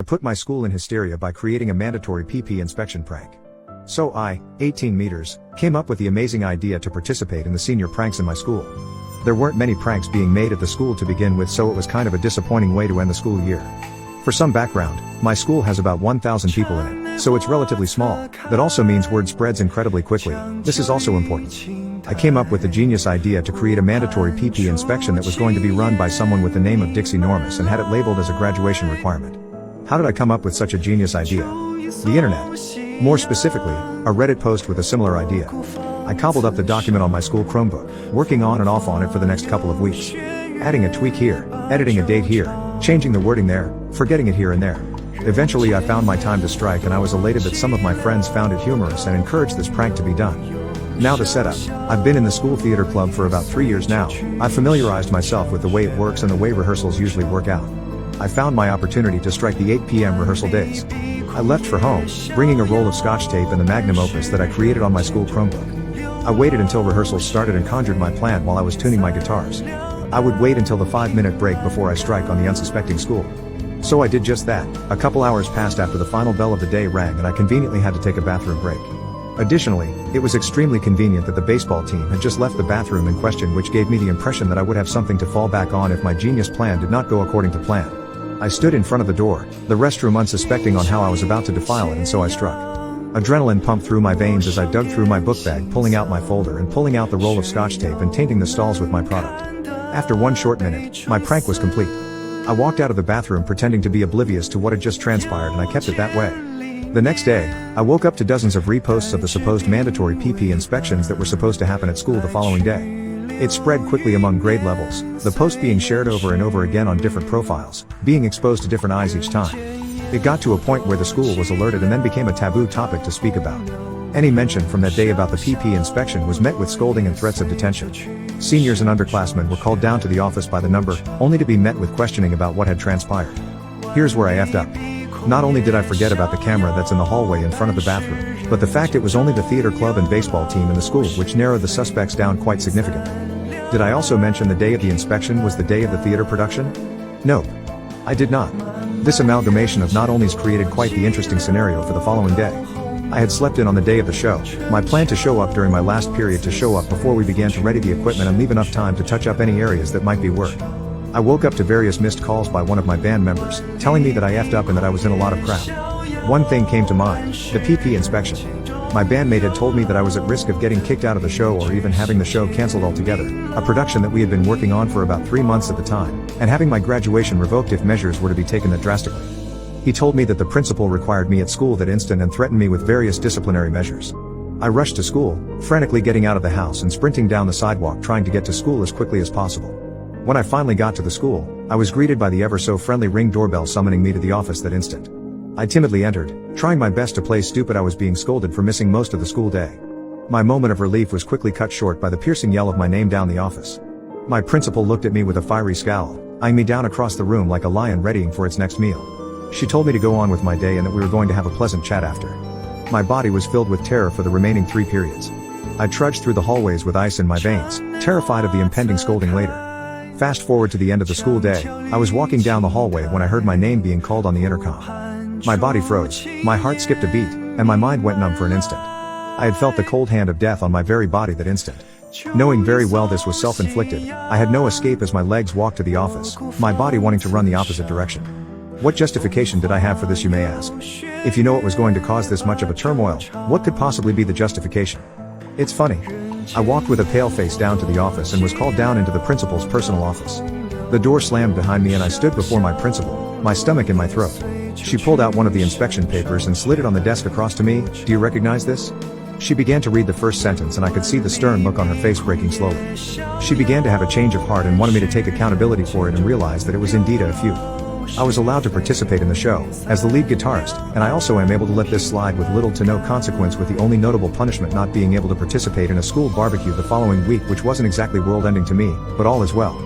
put my school in hysteria by creating a mandatory PP inspection prank. So I, 18 meters, came up with the amazing idea to participate in the senior pranks in my school. There weren't many pranks being made at the school to begin with, so it was kind of a disappointing way to end the school year. For some background, my school has about 1,000 people in it, so it's relatively small. That also means word spreads incredibly quickly. This is also important. I came up with the genius idea to create a mandatory PP inspection that was going to be run by someone with the name of Dixie Normus and had it labeled as a graduation requirement. How did I come up with such a genius idea? The internet. More specifically, a Reddit post with a similar idea. I cobbled up the document on my school Chromebook, working on and off on it for the next couple of weeks. Adding a tweak here, editing a date here, changing the wording there, forgetting it here and there. Eventually I found my time to strike, and I was elated that some of my friends found it humorous and encouraged this prank to be done. Now the setup. I've been in the school theater club for about 3 years now. I've familiarized myself with the way it works and the way rehearsals usually work out. I found my opportunity to strike the 8 p.m. rehearsal days. I left for home, bringing a roll of scotch tape and the magnum opus that I created on my school Chromebook. I waited until rehearsals started and conjured my plan while I was tuning my guitars. I would wait until the 5-minute break before I strike on the unsuspecting school. So I did just that. A couple hours passed after the final bell of the day rang and I conveniently had to take a bathroom break. Additionally, it was extremely convenient that the baseball team had just left the bathroom in question, which gave me the impression that I would have something to fall back on if my genius plan did not go according to plan. I stood in front of the door, the restroom, unsuspecting on how I was about to defile it, and so I struck. Adrenaline pumped through my veins as I dug through my book bag, pulling out my folder and pulling out the roll of scotch tape and tainting the stalls with my product. After 1 short minute, my prank was complete. I walked out of the bathroom pretending to be oblivious to what had just transpired, and I kept it that way. The next day, I woke up to dozens of reposts of the supposed mandatory PP inspections that were supposed to happen at school the following day. It spread quickly among grade levels, the post being shared over and over again on different profiles, being exposed to different eyes each time. It got to a point where the school was alerted and then became a taboo topic to speak about. Any mention from that day about the PP inspection was met with scolding and threats of detention. Seniors and underclassmen were called down to the office by the number, only to be met with questioning about what had transpired. Here's where I effed up. Not only did I forget about the camera that's in the hallway in front of the bathroom, but the fact it was only the theater club and baseball team in the school, which narrowed the suspects down quite significantly. Did I also mention the day of the inspection was the day of the theater production? Nope. I did not. This amalgamation of not only's created quite the interesting scenario for the following day. I had slept in on the day of the show. My plan to show up during my last period to show up before we began to ready the equipment and leave enough time to touch up any areas that might be work. I woke up to various missed calls by one of my band members, telling me that I effed up and that I was in a lot of crap. One thing came to mind, the PP inspection. My bandmate had told me that I was at risk of getting kicked out of the show or even having the show cancelled altogether, a production that we had been working on for about 3 months at the time, and having my graduation revoked if measures were to be taken that drastically. He told me that the principal required me at school that instant and threatened me with various disciplinary measures. I rushed to school, frantically getting out of the house and sprinting down the sidewalk trying to get to school as quickly as possible. When I finally got to the school, I was greeted by the ever-so-friendly Ring doorbell summoning me to the office that instant. I timidly entered, trying my best to play stupid. I was being scolded for missing most of the school day. My moment of relief was quickly cut short by the piercing yell of my name down the office. My principal looked at me with a fiery scowl, eyeing me down across the room like a lion readying for its next meal. She told me to go on with my day and that we were going to have a pleasant chat after. My body was filled with terror for the remaining 3 periods. I trudged through the hallways with ice in my veins, terrified of the impending scolding later. Fast forward to the end of the school day, I was walking down the hallway when I heard my name being called on the intercom. My body froze, my heart skipped a beat, and my mind went numb for an instant. I had felt the cold hand of death on my very body that instant. Knowing very well this was self-inflicted, I had no escape as my legs walked to the office, my body wanting to run the opposite direction. What justification did I have for this, you may ask? If you know it was going to cause this much of a turmoil, what could possibly be the justification? It's funny. I walked with a pale face down to the office and was called down into the principal's personal office. The door slammed behind me and I stood before my principal, my stomach in my throat. She pulled out one of the inspection papers and slid it on the desk across to me. "Do you recognize this?" She began to read the first sentence and I could see the stern look on her face breaking slowly. She began to have a change of heart and wanted me to take accountability for it and realized that it was indeed a few. I was allowed to participate in the show, as the lead guitarist, and I also am able to let this slide with little to no consequence, with the only notable punishment not being able to participate in a school barbecue the following week, which wasn't exactly world-ending to me, but all is well.